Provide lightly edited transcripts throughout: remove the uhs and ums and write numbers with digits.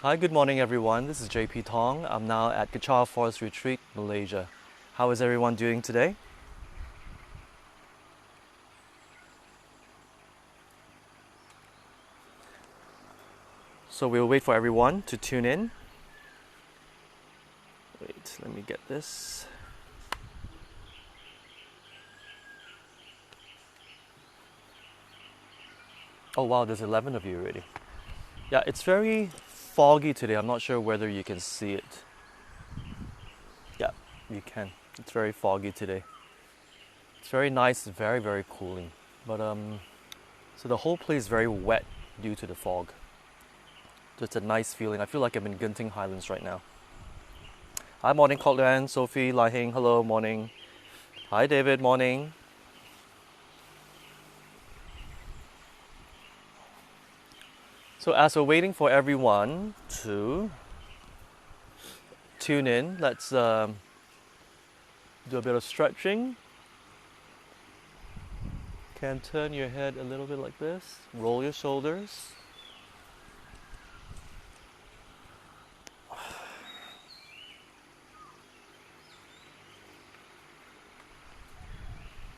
Hi, good morning everyone. This is JP Thong. I'm now at Kechara Forest Retreat, Malaysia. How is everyone doing today? So we'll wait for everyone to tune in. Wait, let me get this. Oh wow, there's 11 of you already. Yeah, it's very foggy today. I'm not sure whether you can see it. Yeah, you can. It's very foggy today. It's very nice, very, very cooling. But so the whole place is very wet due to the fog. So it's a nice feeling. I feel like I'm in Genting Highlands right now. Hi, morning, Kok Sophie, Lai Hing, hello, morning. Hi, David, morning. So, as we're waiting for everyone to tune in, let's do a bit of stretching. Can turn your head a little bit like this, roll your shoulders.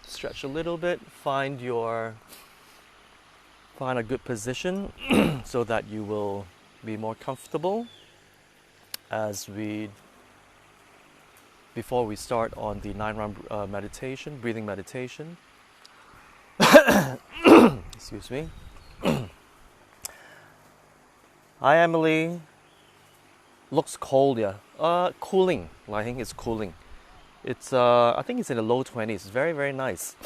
Stretch a little bit, find a good position so that you will be more comfortable as we before we start on the 9 round meditation, breathing meditation. Excuse me. Hi, Emily. Looks cold, yeah. Cooling. I think it's cooling. It's I think it's in the low 20s. Very, very nice.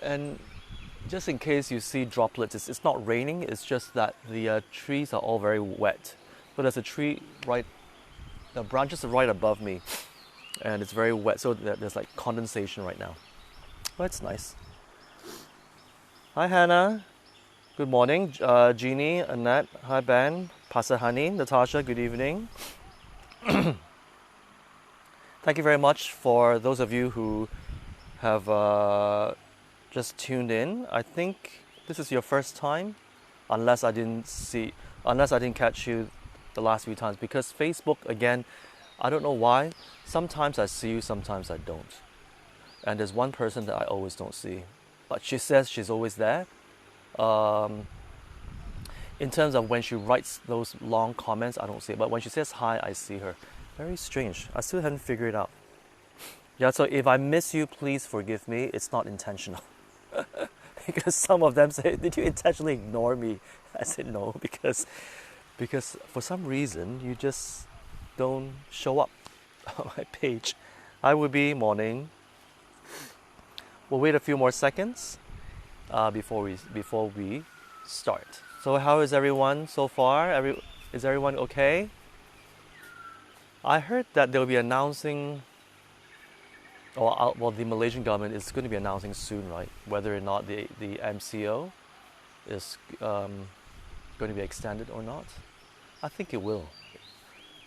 And just in case you see droplets, it's not raining. It's just that the trees are all very wet. So there's a tree right, the branches are right above me, and it's very wet. So there's like condensation right now. But it's nice. Hi, Hannah. Good morning, Jeannie, Annette. Hi, Ben, Pastor Honey, Natasha. Good evening. Thank you very much for those of you who have just tuned in. I think this is your first time, unless I didn't catch you the last few times. Because Facebook, again, I don't know why. Sometimes I see you, sometimes I don't. And there's one person that I always don't see, but she says she's always there. Um, in terms of when she writes those long comments, I don't see it. But when she says hi, I see her. Very strange. I still haven't figured it out. Yeah, so if I miss you, please forgive me. It's not intentional. Because some of them say, "Did you intentionally ignore me?" I said no, because for some reason you just don't show up on my page. I will be morning. We'll wait a few more seconds before we start. So how is everyone so far? Is everyone okay? I heard that they'll be announcing, well, the Malaysian government is going to be announcing soon, right? Whether or not the MCO is going to be extended or not. I think it will.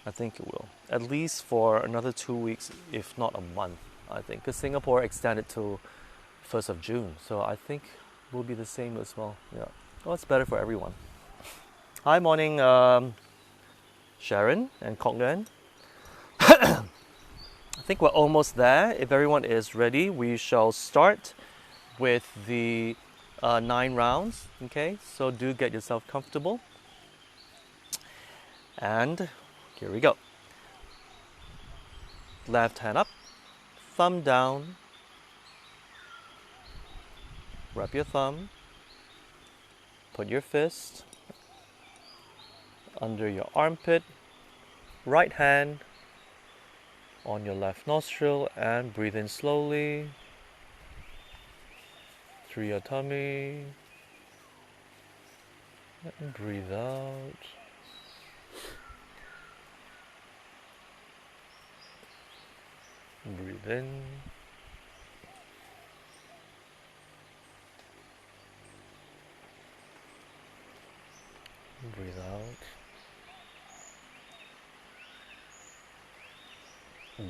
I think it will. At least for another 2 weeks, if not a month, I think. Because Singapore extended till 1st of June. So I think will be the same as well. Yeah. Well, it's better for everyone. Hi, morning, Sharon and Coglan. I think we're almost there. If everyone is ready, we shall start with the 9 rounds. Okay, so do get yourself comfortable. And here we go. Left hand up, thumb down. Wrap your thumb. Put your fist under your armpit. Right hand on your left nostril and breathe in slowly through your tummy and breathe out. Breathe in. Breathe out.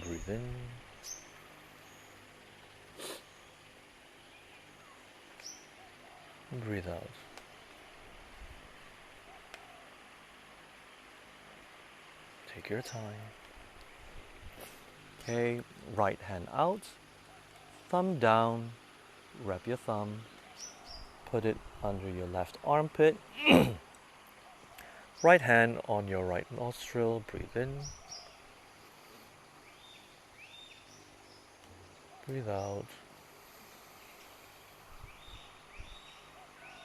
Breathe in. Breathe out. Take your time. Okay, right hand out, thumb down, wrap your thumb, put it under your left armpit, right hand on your right nostril, breathe in, breathe out,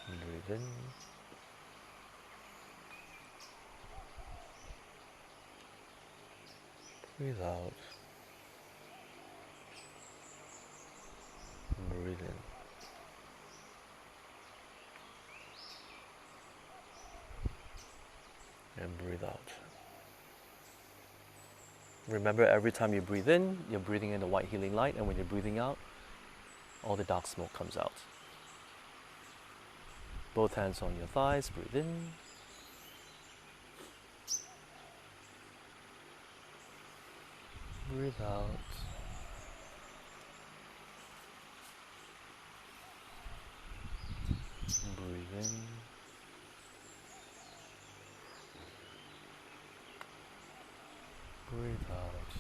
breathe in, breathe out, breathe in. And breathe out. Remember, every time you breathe in, you're breathing in the white healing light, and when you're breathing out, all the dark smoke comes out. Both hands on your thighs, breathe in. Breathe out. Breathe in. Breathe out.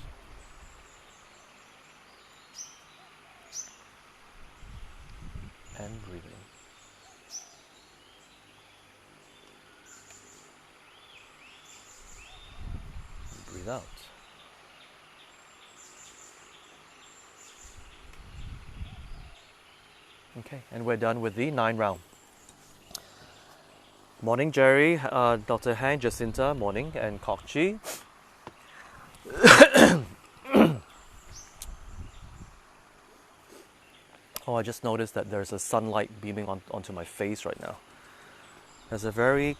And breathe in. Breathe out. Okay, and we're done with the 9 round. Morning, Jerry, Dr. Han, Jacinta, morning, and Kok Chi. Oh, I just noticed that there's a sunlight beaming onto my face right now. It's very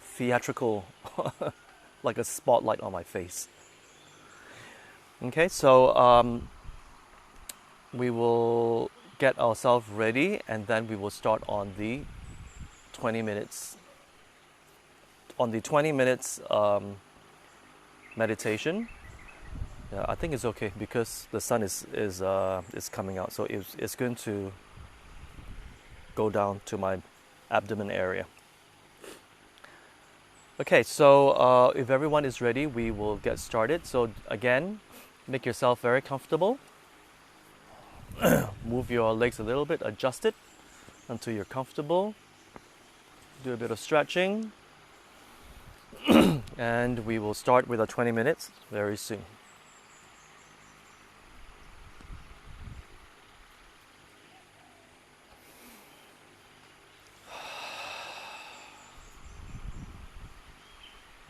theatrical, like a spotlight on my face. Okay, so we will get ourselves ready, and then we will start on the 20 minutes. On the 20 minutes meditation. Yeah, I think it's okay because the sun is coming out, so it's going to go down to my abdomen area. Okay, so if everyone is ready, we will get started. So again, make yourself very comfortable. Move your legs a little bit, adjust it until you're comfortable. Do a bit of stretching. And we will start with our 20 minutes very soon.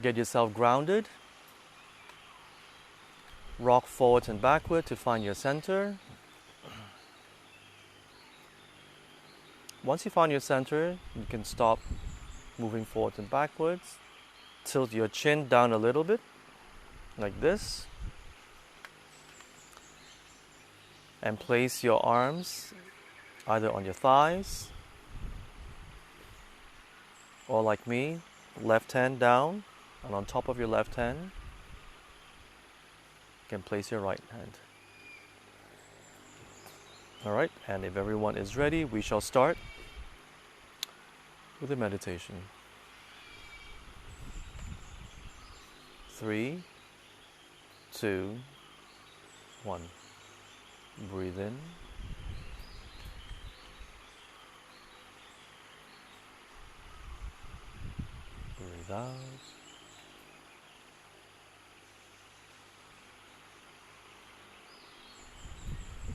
Get yourself grounded. Rock forward and backward to find your center. Once you find your center, you can stop moving forward and backwards. Tilt your chin down a little bit, like this. And place your arms either on your thighs, or like me, left hand down, and on top of your left hand, you can place your right hand. Alright, and if everyone is ready, we shall start with the meditation. 3, 2, 1. Breathe in. Breathe out.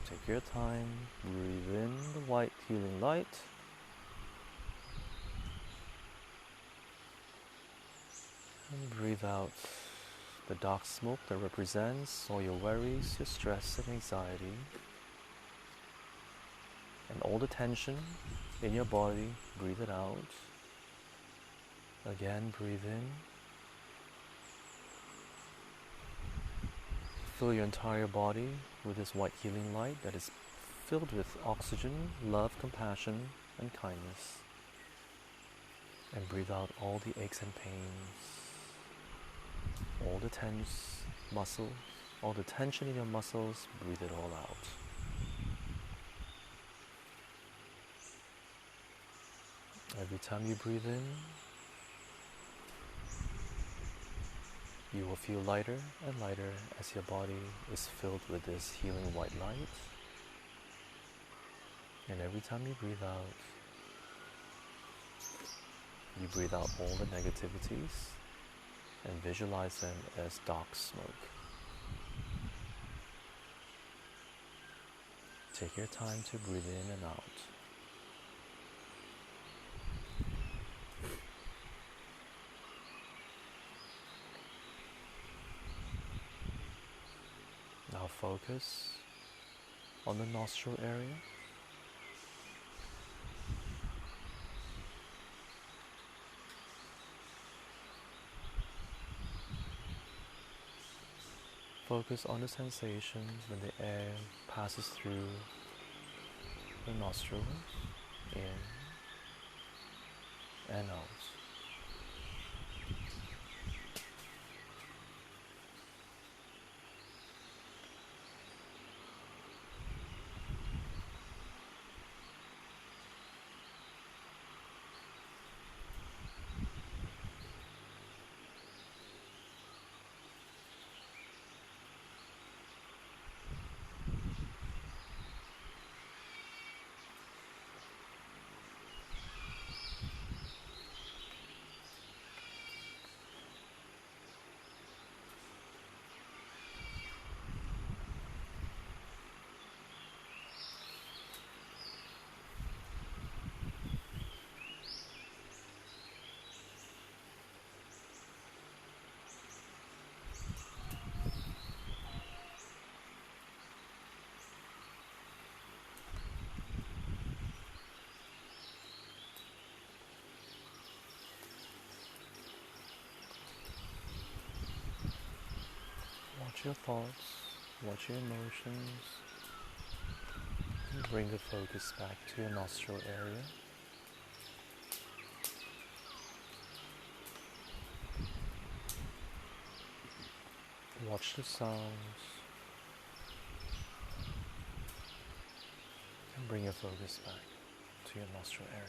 Take your time. Breathe in the white healing light. And breathe out the dark smoke that represents all your worries, your stress and anxiety, and all the tension in your body. Breathe it out. Again, breathe in. Fill your entire body with this white healing light that is filled with oxygen, love, compassion, and kindness. And breathe out all the aches and pains, all the tense muscles, all the tension in your muscles. Breathe it all out. Every time you breathe in, you will feel lighter and lighter as your body is filled with this healing white light. And every time you breathe out all the negativities and visualize them as dark smoke. Take your time to breathe in and out. Now focus on the nostril area. Focus on the sensations when the air passes through the nostrils, in and out. Watch your thoughts, watch your emotions, and bring the focus back to your nostril area. Watch the sounds, and bring your focus back to your nostril area.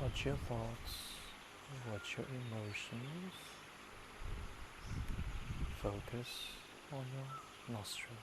Watch your thoughts, watch your emotions. Focus on your nostril.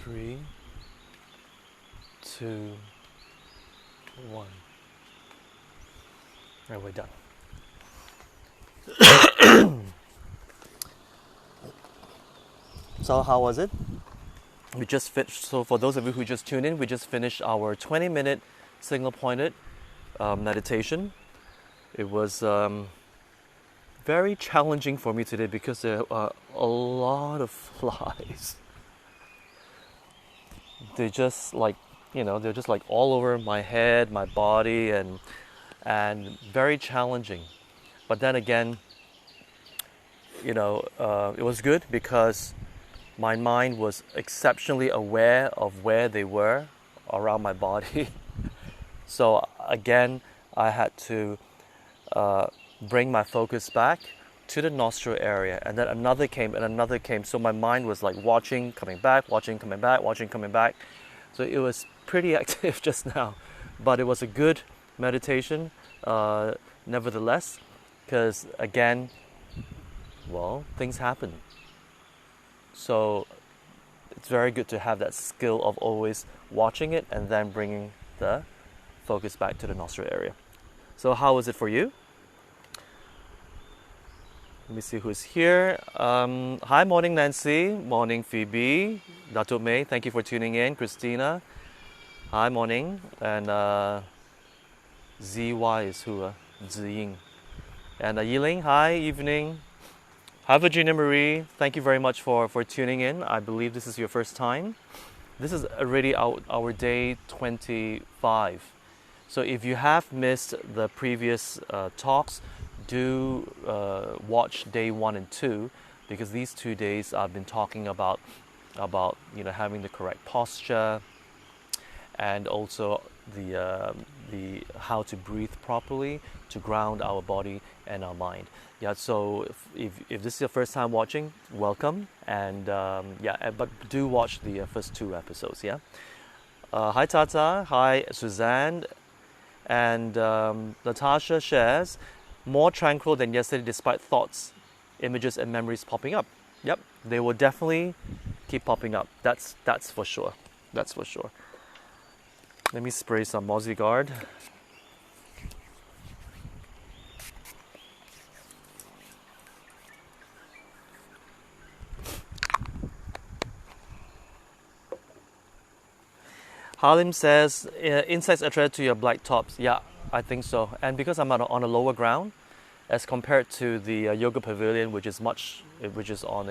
3, 2, 1. And we're done. So how was it? We just finished. So for those of you who just tuned in, we just finished our 20-minute single-pointed meditation. It was very challenging for me today because there are a lot of flies. They just they're just like all over my head, my body, and very challenging. But then again, it was good because my mind was exceptionally aware of where they were around my body. So again, I had to bring my focus back to the nostril area, and then another came and another came. So my mind was like watching, coming back, watching, coming back, watching, coming back. So it was pretty active just now, but it was a good meditation nevertheless, because again, well, things happen. So it's very good to have that skill of always watching it and then bringing the focus back to the nostril area. So how was it for you? Let me see who's here. Hi, morning Nancy, morning Phoebe, Dato May, thank you for tuning in. Christina, hi, morning. And ZY is who? Ziying. And Yiling, hi, evening. Hi, Virginia Marie, thank you very much for tuning in. I believe this is your first time. This is already our day 25. So if you have missed the previous talks, do watch day 1 and 2, because these 2 days I've been talking about having the correct posture, and also the how to breathe properly to ground our body and our mind. Yeah. So if this is your first time watching, welcome, and but do watch the first 2 episodes. Yeah. Hi Tata. Hi Suzanne. And Natasha shares, more tranquil than yesterday despite thoughts, images and memories popping up. Yep, they will definitely keep popping up. That's for sure. That's for sure. Let me spray some Mozzie Guard. Halim says, insects attracted to your black tops. Yeah, I think so. And because I'm on a lower ground, as compared to the yoga pavilion, which is on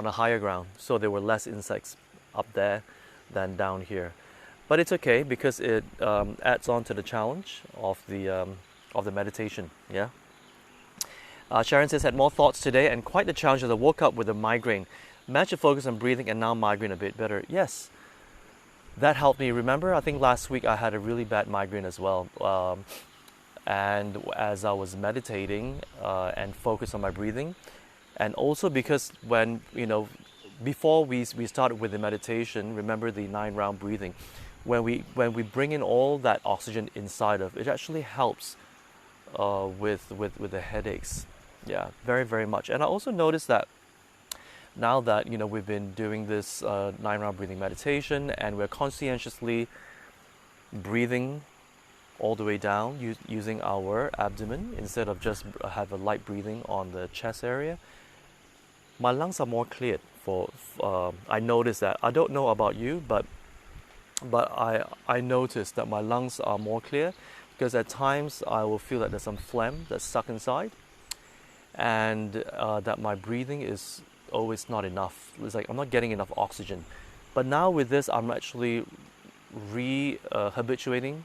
a higher ground, so there were less insects up there than down here. But it's okay because it adds on to the challenge of the meditation. Yeah. Sharon says, had more thoughts today and quite the challenge as I woke up with a migraine. Managed to focus on breathing and now migraine a bit better. Yes. That helped me. Remember, I think last week I had a really bad migraine as well. And as I was meditating and focused on my breathing, and also because when, before we started with the meditation, remember the 9-round breathing, when we bring in all that oxygen inside of it, actually helps with the headaches. Yeah, very, very much. And I also noticed that now that we've been doing this 9-round breathing meditation, and we're conscientiously breathing all the way down using our abdomen instead of just have a light breathing on the chest area, my lungs are more cleared. I noticed that. I don't know about you, but I noticed that my lungs are more clear, because at times I will feel that there's some phlegm that's stuck inside, and that my breathing is always not enough. It's like I'm not getting enough oxygen. But now with this, I'm actually habituating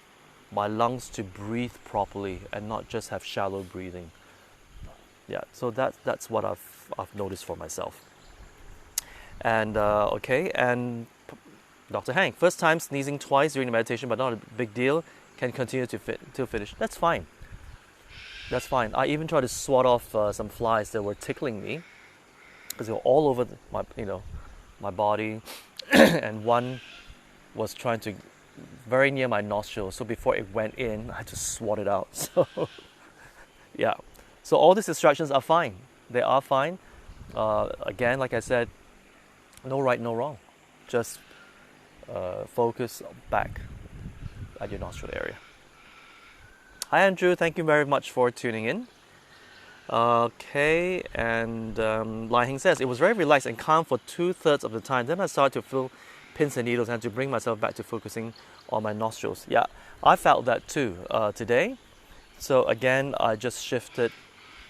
my lungs to breathe properly and not just have shallow breathing. Yeah, so that's what I've noticed for myself. And okay, and Dr. Hank, first time sneezing twice during the meditation, but not a big deal. Can continue to finish. That's fine. That's fine. I even tried to swat off some flies that were tickling me, because they were all over my body, and one was trying to very near my nostril. So before it went in, I had to swat it out. So yeah. So all these distractions are fine. They are fine. Again, like I said, No right, no wrong. Just focus back at your nostril area. Hi, Andrew. Thank you very much for tuning in. Okay, and Lai Hing says, it was very relaxed and calm for 2/3 of the time. Then I started to feel pins and needles and to bring myself back to focusing on my nostrils. Yeah, I felt that too today. So again, I just shifted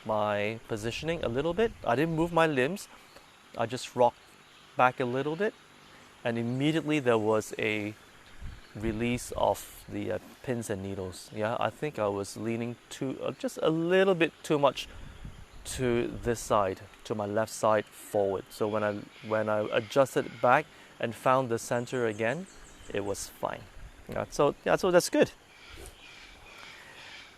my positioning a little bit. I didn't move my limbs. I just rocked back a little bit, and immediately there was a release of the pins and needles. Yeah, I think I was leaning just a little bit too much to this side, to my left side forward. So when I adjusted it back and found the center again, it was fine. So that's good.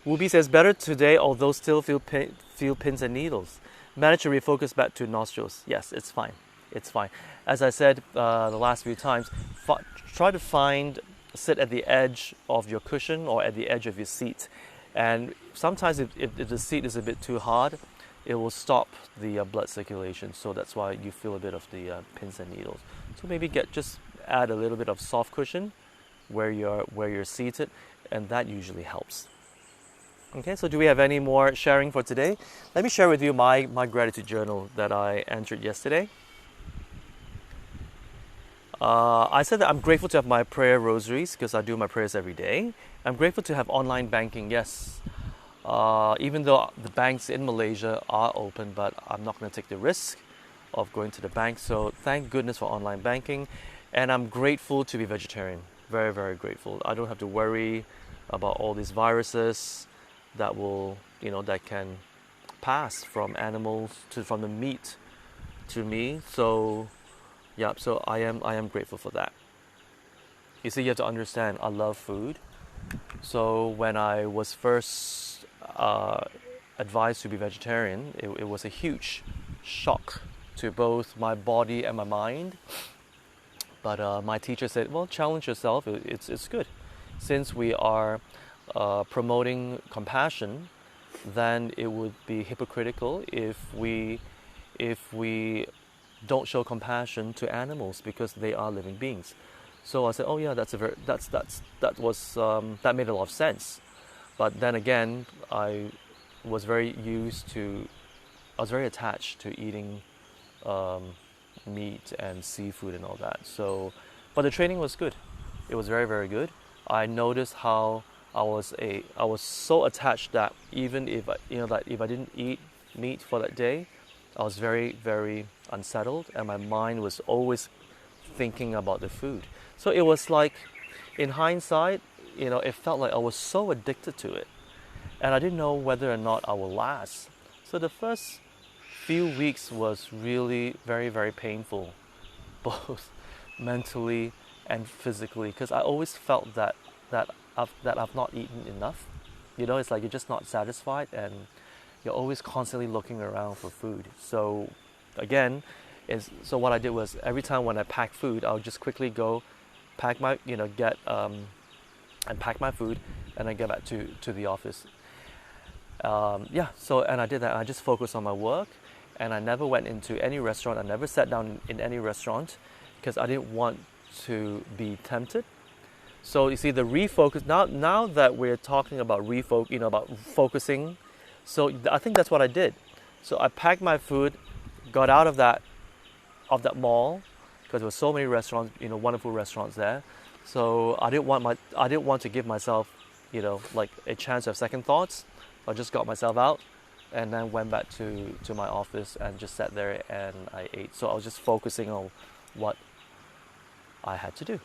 Wubi says, better today, although still feel pins and needles. Manage to refocus back to nostrils. Yes, it's fine. It's fine. As I said the last few times, try to sit at the edge of your cushion or at the edge of your seat. And sometimes if the seat is a bit too hard, it will stop the blood circulation. So that's why you feel a bit of the pins and needles. So maybe just add a little bit of soft cushion where you're seated, and that usually helps. Okay, so do we have any more sharing for today? Let me share with you my gratitude journal that I entered yesterday. I said that I'm grateful to have my prayer rosaries because I do my prayers every day. I'm grateful to have online banking, yes. Even though the banks in Malaysia are open, but I'm not going to take the risk of going to the bank. So thank goodness for online banking. And I'm grateful to be vegetarian. Very, very grateful. I don't have to worry about all these viruses that that can pass from animals from the meat to me. So yeah, so I am grateful for that. You see, you have to understand, I love food. So when I was first advised to be vegetarian, it was a huge shock to both my body and my mind. But my teacher said, well, challenge yourself, it's good. Since we are promoting compassion, then it would be hypocritical if we don't show compassion to animals because they are living beings. So I said, oh yeah, that made a lot of sense. But then again, I was very attached to eating meat and seafood and all that. So, but the training was good. It was very, very good. I noticed how I was so attached that even if I didn't eat meat for that day, I was very, very unsettled, and my mind was always thinking about the food. So it was like, in hindsight, it felt like I was so addicted to it, and I didn't know whether or not I will last. So the first few weeks was really very, very painful, both mentally and physically, because I always felt that I've not eaten enough. It's like you're just not satisfied, and you're always constantly looking around for food. So again, so what I did was, every time when I pack food, I'll just quickly go pack my and pack my food, and then get back to the office. So and I did that. I just focused on my work, and I never went into any restaurant. I never sat down in any restaurant because I didn't want to be tempted. So you see, the refocus, now that we're talking about about focusing, so I think that's what I did. So I packed my food, got out of that mall, because there were so many restaurants, wonderful restaurants there. So I didn't want to give myself, like a chance to have second thoughts. I just got myself out, and then went back to my office and just sat there and I ate. So I was just focusing on what I had to do.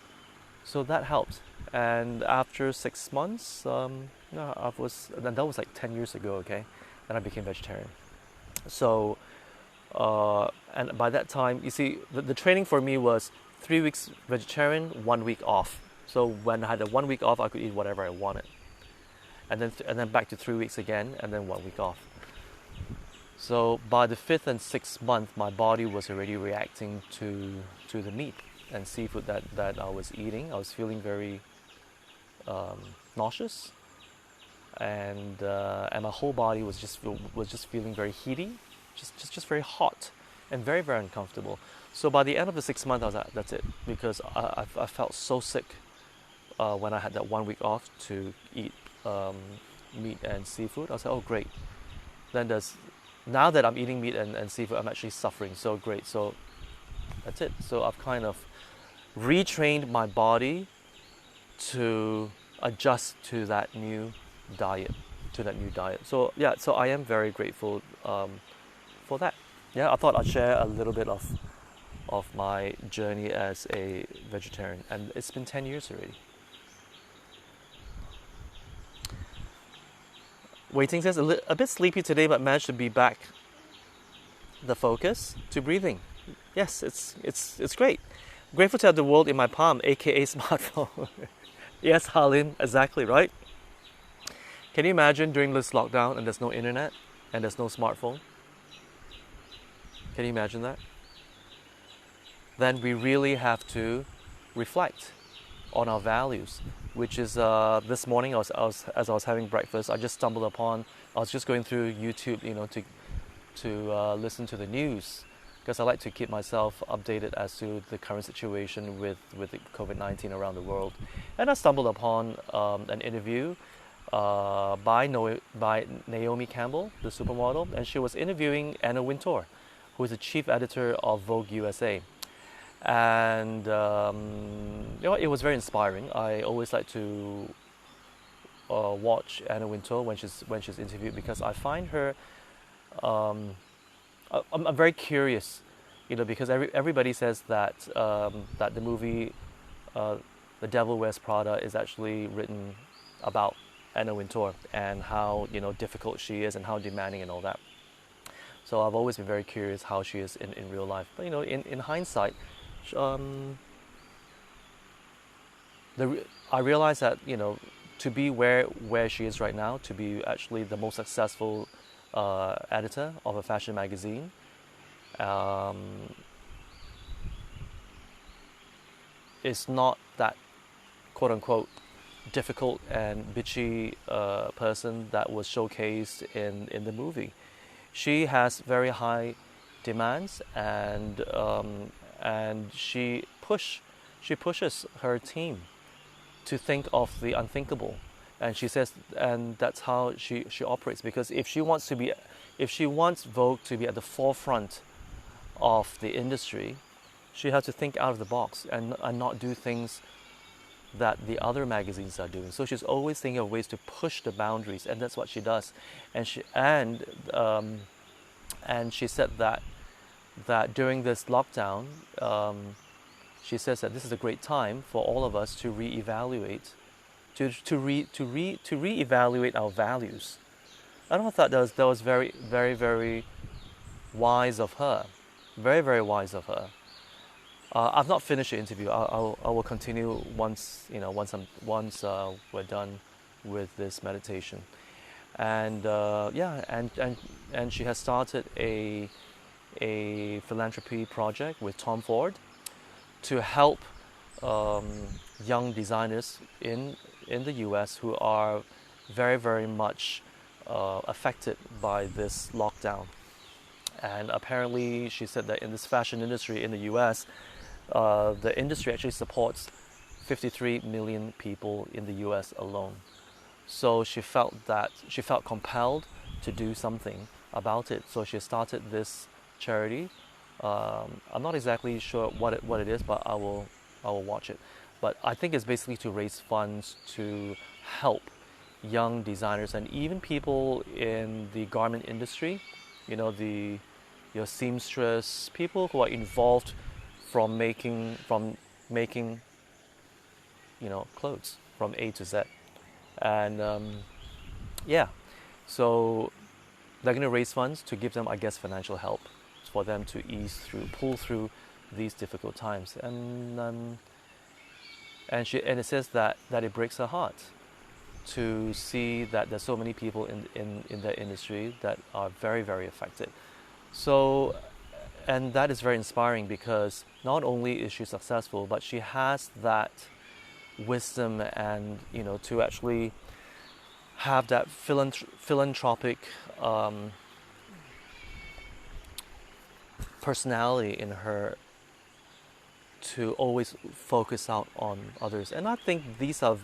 So that helped. And after 6 months, and that was like 10 years ago, okay? Then I became vegetarian. So, and by that time, you see, the training for me was 3 weeks vegetarian, 1 week off. So when I had a 1 week off, I could eat whatever I wanted. And then back to 3 weeks again, and then 1 week off. So by the 5th and 6th month, my body was already reacting to the meat and seafood that I was eating. I was feeling very nauseous, and my whole body was just feeling very heaty, just very hot. and very, very uncomfortable. So by the end of the 6 months, I was like, that's it, because I felt so sick when I had that 1 week off to eat meat and seafood. I was like, oh great. Then now that I'm eating meat and seafood, I'm actually suffering. So great. So that's it. So I've kind of retrained my body to adjust to that new diet, So yeah, so I am very grateful for that. Yeah, I thought I'd share a little bit of my journey as a vegetarian, and it's been 10 years already. Waiting says a bit sleepy today, but managed to be back the focus to breathing. Yes, it's great. Grateful to have the world in my palm, aka smartphone. Yes, Harlin, exactly right. Can you imagine during this lockdown and there's no internet and there's no smartphone? Can you imagine that? Then we really have to reflect on our values, which is this morning as I was having breakfast, I just stumbled upon. I was just going through YouTube, to listen to the news, because I like to keep myself updated as to the current situation with the COVID-19 around the world. And I stumbled upon an interview by Naomi Campbell, the supermodel, and she was interviewing Anna Wintour, who is the chief editor of Vogue USA. And it was very inspiring. I always like to watch Anna Wintour when she's interviewed, because I find her. I'm very curious, because everybody says that that the movie The Devil Wears Prada is actually written about Anna Wintour and how difficult she is and how demanding and all that. So I've always been very curious how she is in real life. But in hindsight, I realized that to be where she is right now, to be actually the most successful editor of a fashion magazine, is not that quote unquote difficult and bitchy person that was showcased in the movie. She has very high demands, and she pushes her team to think of the unthinkable, and she says, and that's how she operates, because if she wants Vogue to be at the forefront of the industry, she has to think out of the box and not do things that the other magazines are doing. So she's always thinking of ways to push the boundaries, and that's what she does. And she said that during this lockdown, she says that this is a great time for all of us to reevaluate, to reevaluate our values. I don't thought that was very, very, very wise of her, very, very wise of her. I've not finished the interview. I will continue once we're done with this meditation, and and she has started a philanthropy project with Tom Ford to help young designers in the U.S. who are very, very much affected by this lockdown. And apparently, she said that in this fashion industry in the U.S., the industry actually supports 53 million people in the U.S. alone. So she felt compelled to do something about it. So she started this charity. I'm not exactly sure what it is, but I will watch it. But I think it's basically to raise funds to help young designers and even people in the garment industry. Your seamstress, people who are involved from making clothes from A to Z, and so they're going to raise funds to give them, I guess, financial help for them to pull through these difficult times, and it says that it breaks her heart to see that there's so many people in the industry that are very, very affected. So, and that is very inspiring, because not only is she successful, but she has that wisdom and to actually have that philanthropic personality in her to always focus out on others. And I think these are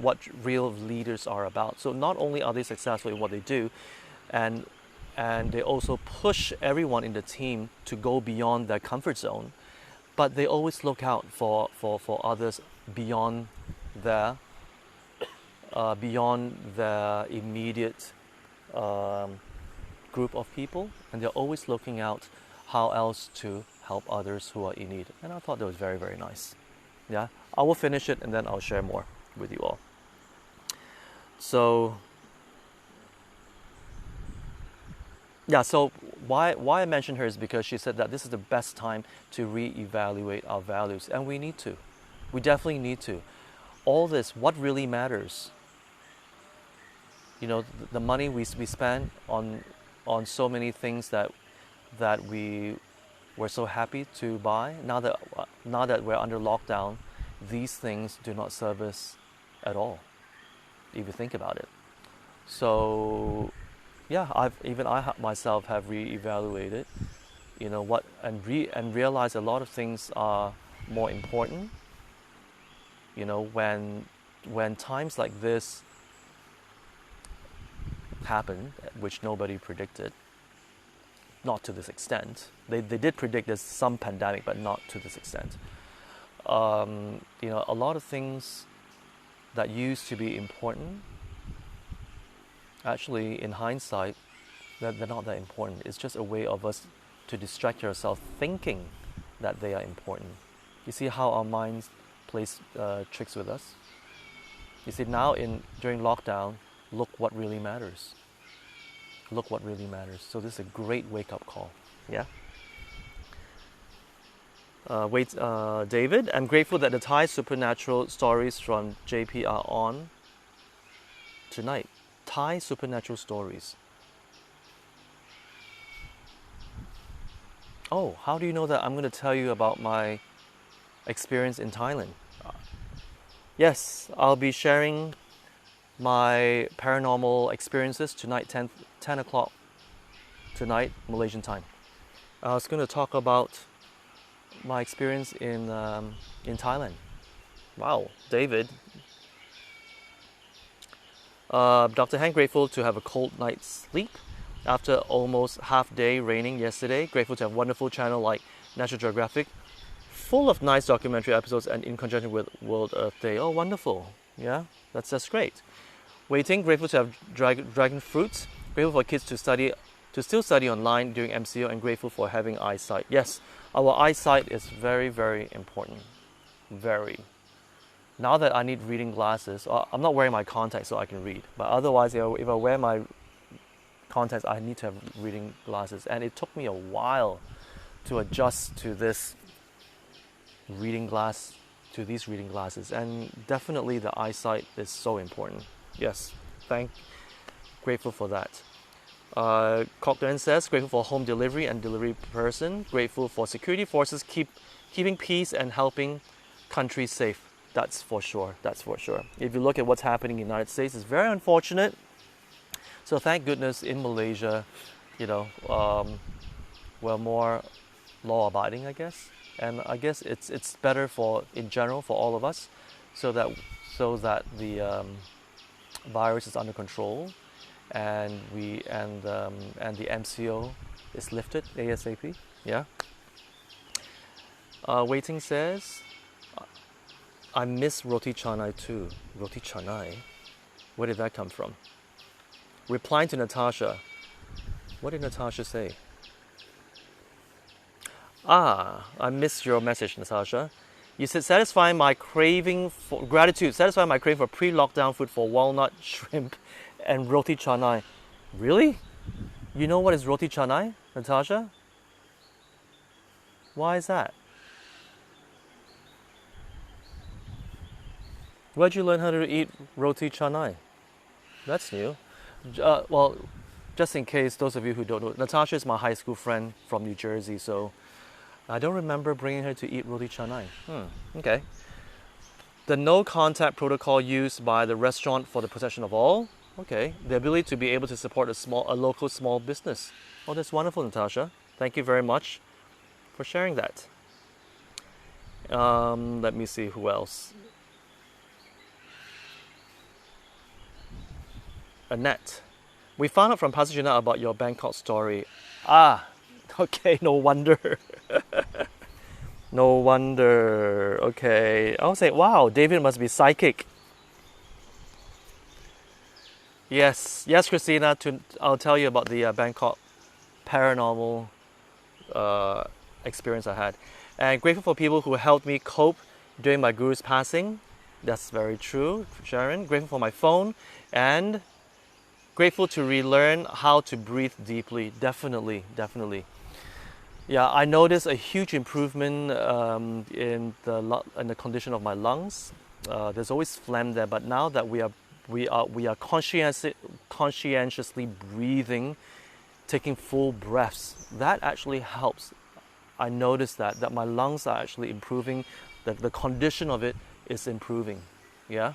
what real leaders are about. So not only are they successful in what they do, and they also push everyone in the team to go beyond their comfort zone, but they always look out for others beyond their immediate group of people, and they're always looking out how else to help others who are in need. And I thought that was very, very nice. Yeah, I will finish it and then I'll share more with you all. So yeah, so why I mentioned her is because she said that this is the best time to reevaluate our values, and we need to. We definitely need to. All this, what really matters? You know, the money we spend on so many things that we were so happy to buy. Now that we're under lockdown, these things do not serve us at all, if you think about it. So yeah, I myself have reevaluated, you know, what and realized a lot of things are more important. You know, when times like this happen, which nobody predicted, not to this extent. They did predict there's some pandemic, but not to this extent. You know, a lot of things that used to be important, actually, in hindsight, they're not that important. It's just a way of us to distract ourselves thinking that they are important. You see how our minds plays tricks with us? You see, now during lockdown, look what really matters. Look what really matters. So this is a great wake-up call. Yeah? David, I'm grateful that the Thai supernatural stories from JP are on tonight. Thai supernatural stories. Oh, how do you know that I'm going to tell you about my experience in Thailand? Yes, I'll be sharing my paranormal experiences tonight, 10 o'clock tonight, Malaysian time. I was going to talk about my experience in Thailand. Wow, David. Dr. Han, grateful to have a cold night's sleep after almost half day raining yesterday. Grateful to have a wonderful channel like National Geographic, full of nice documentary episodes and in conjunction with World Earth Day. Oh, wonderful. Yeah, that's great. Waiting, grateful to have dragon fruits. Grateful for kids to still study online during MCO, and grateful for having eyesight. Yes, our eyesight is very, very important. Very. Now that I need reading glasses, I'm not wearing my contacts so I can read. But otherwise, if I wear my contacts, I need to have reading glasses. And it took me a while to adjust to these reading glasses. And definitely the eyesight is so important. Yes, grateful for that. Cochran says, grateful for home delivery and delivery person. Grateful for security forces keeping peace and helping countries safe. That's for sure. If you look at what's happening in the United States, it's very unfortunate. So thank goodness in Malaysia, you know, we're more law-abiding, I guess. And I guess it's better in general for all of us, so that the virus is under control, and the MCO is lifted ASAP. Yeah. Waiting says, I miss roti canai too. Roti canai, where did that come from? Replying to Natasha, what did Natasha say? I missed your message, Natasha. You said, satisfying my craving for pre-lockdown food for walnut, shrimp, and roti canai. Really? You know what is roti canai, Natasha? Why is that? Where'd you learn how to eat roti canai? That's new. Well, just in case, those of you who don't know, Natasha is my high school friend from New Jersey, so I don't remember bringing her to eat roti canai. Okay. The no contact protocol used by the restaurant for the protection of all. Okay. The ability to be able to support a local small business. Oh, that's wonderful, Natasha. Thank you very much for sharing that. Let me see who else. Annette. We found out from Pastor Gina about your Bangkok story. Ah, okay, no wonder. No wonder. Okay. I'll say, wow, David must be psychic. Yes, yes, Christina. I'll tell you about the Bangkok paranormal experience I had. And grateful for people who helped me cope during my guru's passing. That's very true, Sharon. Grateful for my phone and grateful to relearn how to breathe deeply. Definitely, definitely. Yeah, I noticed a huge improvement in the condition of my lungs. There's always phlegm there, but now that we are conscientiously breathing, taking full breaths, that actually helps. I noticed that my lungs are actually improving, that the condition of it is improving. Yeah.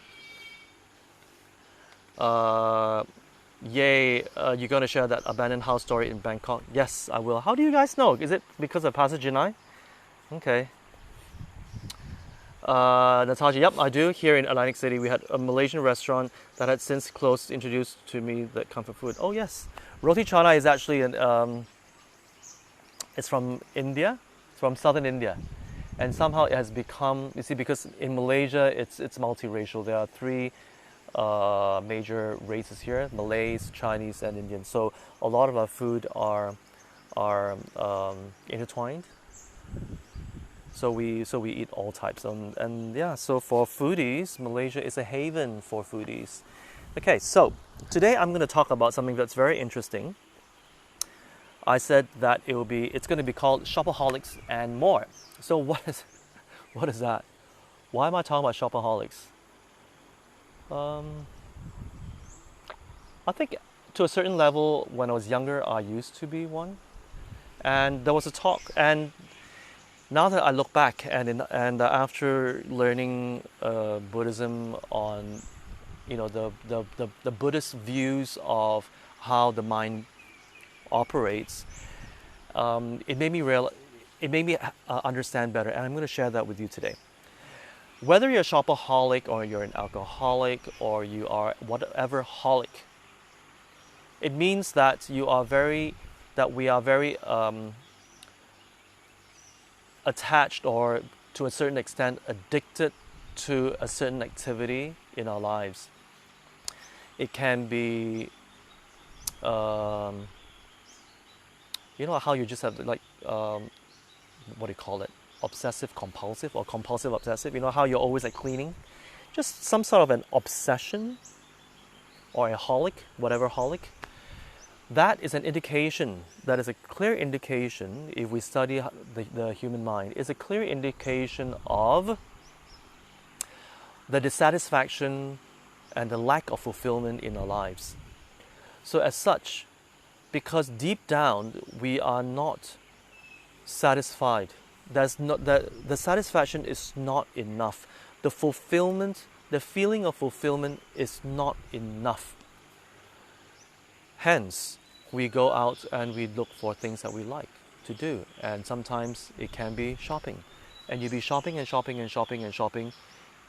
Yay, you're going to share that abandoned house story in Bangkok? Yes, I will. How do you guys know? Is it because of Pastor Jinai? Okay. Natasha, yep, I do. Here in Atlantic City, we had a Malaysian restaurant that had since closed, introduced to me the comfort food. Oh, yes. Roti Chana is actually it's from India, from southern India. And somehow it has become, you see, because in Malaysia, it's multiracial. There are three major races here: Malays, Chinese, and Indian. So a lot of our food are intertwined. So we eat all types, and yeah. So for foodies, Malaysia is a haven for foodies. Okay, so today I'm going to talk about something that's very interesting. I said that it's going to be called Shopaholics and More. So what is that? Why am I talking about shopaholics? I think to a certain level, when I was younger, I used to be one, and there was a talk. And now that I look back, and after learning Buddhism on, the Buddhist views of how the mind operates, it made me understand better, and I'm going to share that with you today. Whether you're a shopaholic or you're an alcoholic or you are whatever holic, it means that we are very attached, or to a certain extent addicted to a certain activity in our lives. It can be, how you just have what do you call it? Obsessive compulsive or compulsive obsessive. You know how you're always cleaning? Just some sort of an obsession or a holic, whatever holic. That is an indication, that is a clear indication, if we study the human mind, is a clear indication of the dissatisfaction and the lack of fulfillment in our lives. So as such, because deep down we are not satisfied, the satisfaction is not enough. The fulfillment, the feeling of fulfillment is not enough. Hence, we go out and we look for things that we like to do. And sometimes it can be shopping. And you'll be shopping and shopping and shopping and shopping.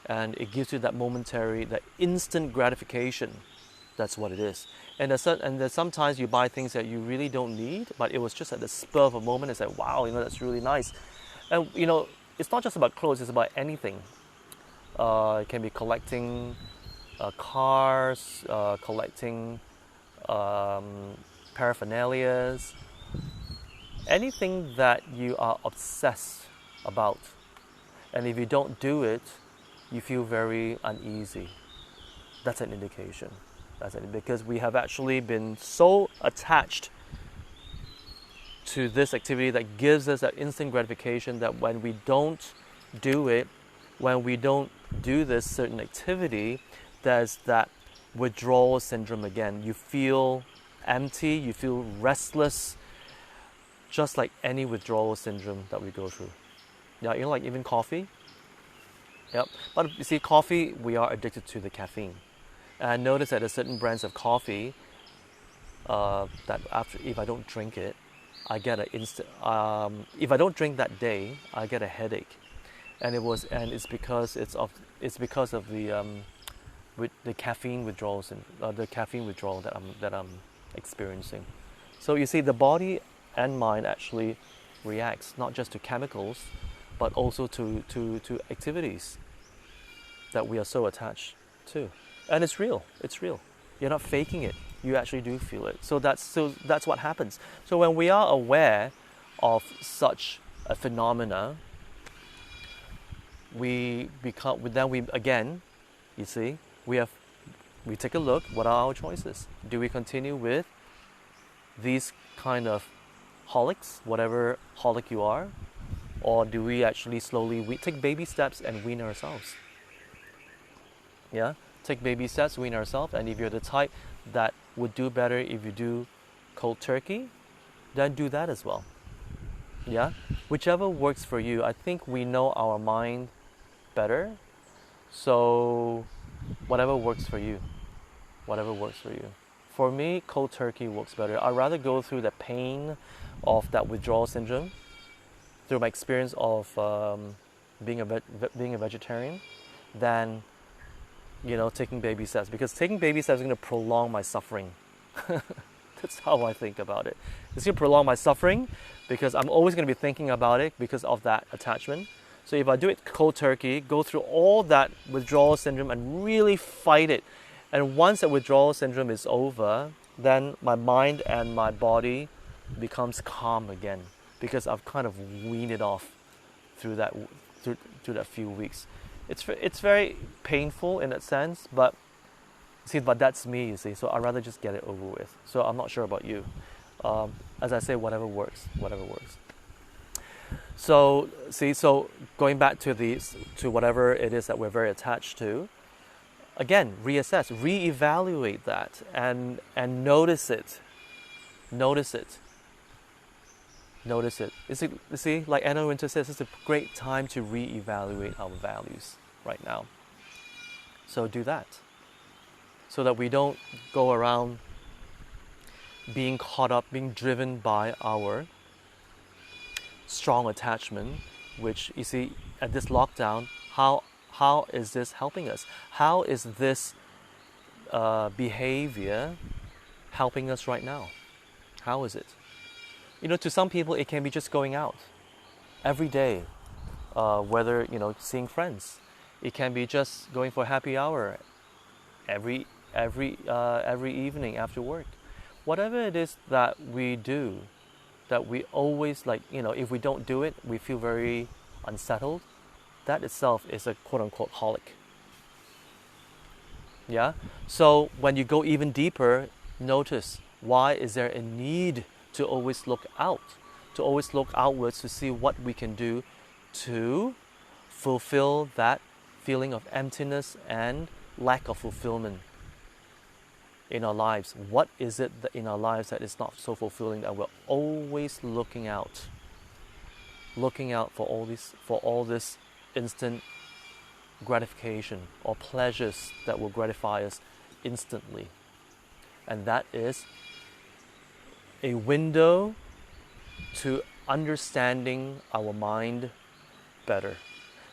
And it gives you that momentary, that instant gratification. That's what it is. And there's sometimes you buy things that you really don't need, but it was just at the spur of a moment. It's like, wow, that's really nice. And, it's not just about clothes, it's about anything. It can be collecting cars, collecting paraphernalias, anything that you are obsessed about. And if you don't do it, you feel very uneasy. That's an indication. Because we have actually been so attached to this activity that gives us that instant gratification, that when we don't do it, when we don't do this certain activity, there's that withdrawal syndrome again. You feel empty, you feel restless, just like any withdrawal syndrome that we go through. Yeah, like even coffee. Yep. But you see, coffee, we are addicted to the caffeine. And I noticed that there's certain brands of coffee that if I don't drink it, I get a instant. If I don't drink that day, I get a headache, and it's because of with the caffeine withdrawals and the caffeine withdrawal that I'm experiencing. So you see, the body and mind actually reacts not just to chemicals, but also to activities that we are so attached to, and it's real. It's real. You're not faking it. You actually do feel it. So that's what happens. So when we are aware of such a phenomena, we again, you see, we take a look. What are our choices? Do we continue with these kind of holics, whatever holic you are, or do we actually slowly take baby steps and wean ourselves? Yeah, take baby steps, wean ourselves, and if you're the type that would do better if you do cold turkey, then do that as well. Yeah, whichever works for you. I think we know our mind better, so whatever works for you. Whatever works for you. For me, cold turkey works better. I'd rather go through the pain of that withdrawal syndrome, through my experience of being a vegetarian, than taking baby steps, because taking baby steps is going to prolong my suffering. That's how I think about it. It's going to prolong my suffering because I'm always going to be thinking about it because of that attachment. So if I do it cold turkey, go through all that withdrawal syndrome and really fight it, and once that withdrawal syndrome is over, then my mind and my body becomes calm again because I've kind of weaned it off through that few weeks. It's very painful in that sense, but that's me, you see. So I'd rather just get it over with. So I'm not sure about you. As I say, whatever works. So going back to whatever it is that we're very attached to, again, reassess, reevaluate that, and notice it. You see, like Anna Wintour says, it's a great time to reevaluate our values right now. So do that, so that we don't go around being caught up, being driven by our strong attachment, which, you see, at this lockdown, how is this helping us? How is this behavior helping us right now? How is it? To some people, it can be just going out every day, whether, seeing friends. It can be just going for a happy hour every evening after work. Whatever it is that we do, that we always if we don't do it, we feel very unsettled. That itself is a quote-unquote holic. Yeah? So when you go even deeper, notice, why is there a need to always look outwards to see what we can do to fulfill that feeling of emptiness and lack of fulfillment in our lives? What is it in our lives that is not so fulfilling that we're always looking out for all this instant gratification or pleasures that will gratify us instantly? And that is a window to understanding our mind better.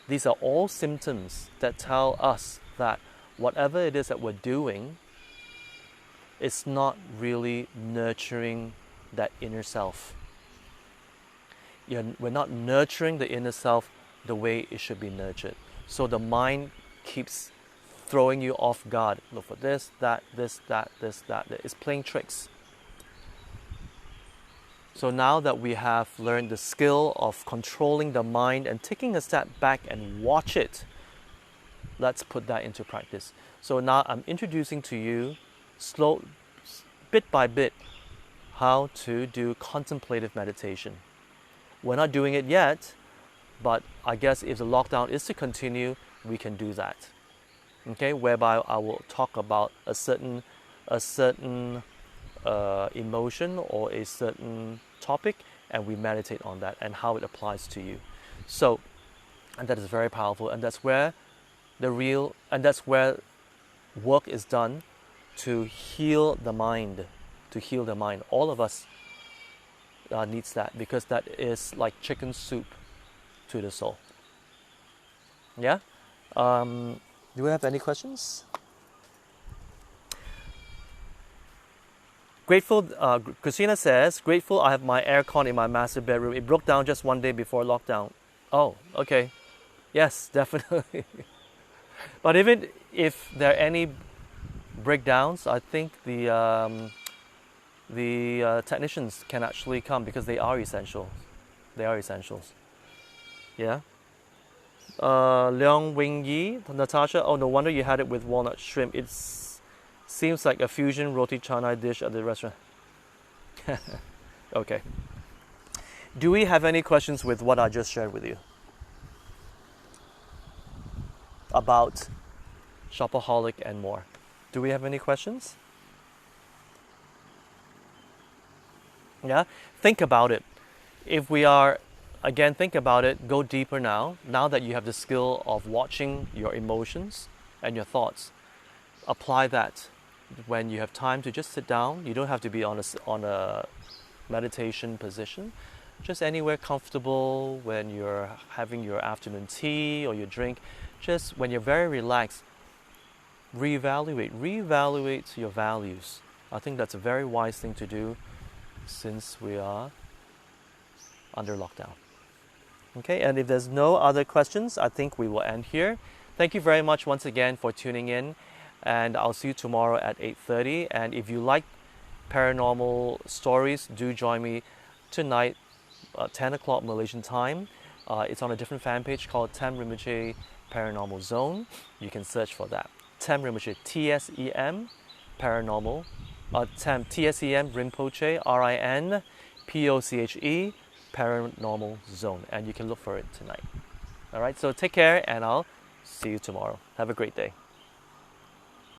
These are all symptoms that tell us that whatever it is that we're doing, it's not really nurturing that inner self. We're not nurturing the inner self the way it should be nurtured. So the mind keeps throwing you off guard. Look for this, that. It's playing tricks. So now that we have learned the skill of controlling the mind and taking a step back and watch it, let's put that into practice. So now I'm introducing to you, bit by bit, how to do contemplative meditation. We're not doing it yet, but I guess if the lockdown is to continue, we can do that. Okay, whereby I will talk about a certain emotion or a certain topic, and we meditate on that and how it applies to you. So, and that is very powerful, and that's where work is done to heal the mind. All of us needs that, because that is like chicken soup to the soul. Yeah? Do we have any questions? Grateful, Christina says, grateful I have my aircon in my master bedroom. It broke down just one day before lockdown. Oh, okay. Yes, definitely. But even if there are any breakdowns, I think the technicians can actually come because they are essential. They are essentials. Yeah. Leong Wing Yi, Natasha. Oh, no wonder you had it with walnut shrimp. It seems like a fusion roti canai dish at the restaurant. Okay. Do we have any questions with what I just shared with you about Shopaholic and more? Do we have any questions? Yeah? Think about it. If we are, again, think about it, go deeper now. Now that you have the skill of watching your emotions and your thoughts, apply that when you have time to just sit down. You don't have to be on a meditation position. Just anywhere comfortable, when you're having your afternoon tea or your drink, just when you're very relaxed, reevaluate your values. I think that's a very wise thing to do since we are under lockdown. Okay, and if there's no other questions, I think we will end here. Thank you very much once again for tuning in, and I'll see you tomorrow at 8:30. And if you like paranormal stories, do join me tonight, 10 o'clock Malaysian time. It's on a different fan page called Tem Rinpoche Paranormal Zone. You can search for that. Tem Rinpoche, TSEM Paranormal, Tem, TSEM Rinpoche, RINPOCHE Paranormal Zone. And you can look for it tonight. All right, so take care, and I'll see you tomorrow. Have a great day.